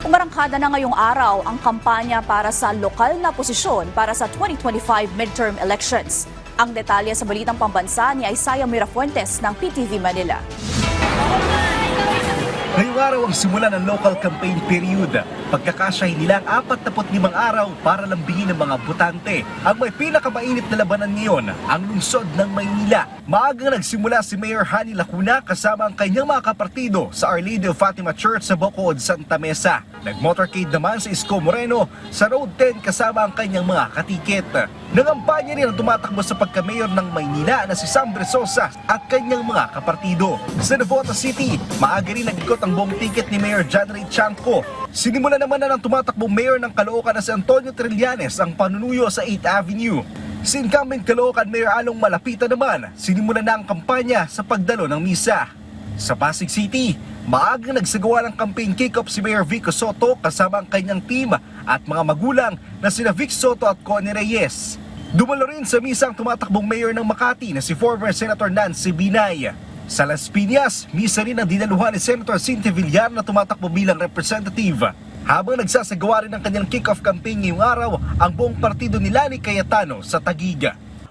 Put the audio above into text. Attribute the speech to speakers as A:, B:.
A: Umarangkada na ngayong araw ang kampanya para sa lokal na posisyon para sa 2025 midterm elections. Ang detalye sa Balitang Pambansa ni Isaiah Mirafuentes ng PTV Manila.
B: Ngayong araw ang simula ng local campaign period. Pagkakasyahin nila ang 45 araw para lambingin ng mga botante. Ang may pinakamainit na labanan ngayon, ang lungsod ng Maynila. Maagang nagsimula si Mayor Hani Lacuna kasama ang kanyang mga kapartido sa Our Lady of Fatima Church sa Bacood, Santa Mesa. Nag-motorcade naman si Isko Moreno sa Road 10 kasama ang kanyang mga katikit. Nangampanya rin ang tumatakbo sa pagka-mayor ng Maynila na si Sam Bresosa at kanyang mga kapartido. Sa Navotas City, maaga rin nag-ikot ang buong ticket ni Mayor John Ray Chanco. Sinimula naman na ng tumatakbong mayor ng Caloocan na si Antonio Trillanes ang panunuyo sa 8th Avenue. Si incumbent Caloocan Mayor Along Malapitan naman, sinimula na ang kampanya sa pagdalo ng misa. Sa Pasig City, maagang nagsagawa ng campaign kick-off si Mayor Vico Soto kasama ang kanyang team at mga magulang na sina Vic Soto at Connie Reyes. Dumalo rin sa misa ang tumatakbong mayor ng Makati na si former Senator Nancy Binay. Sa Las Piñas, misa rin ang dinaluhan ni Senator Cynthia Villar na tumatakbo bilang representative. Habang nagsasagawa rin ng kanyang kick-off campaign ngayong araw, ang buong partido ni Lani Cayetano sa Taguig.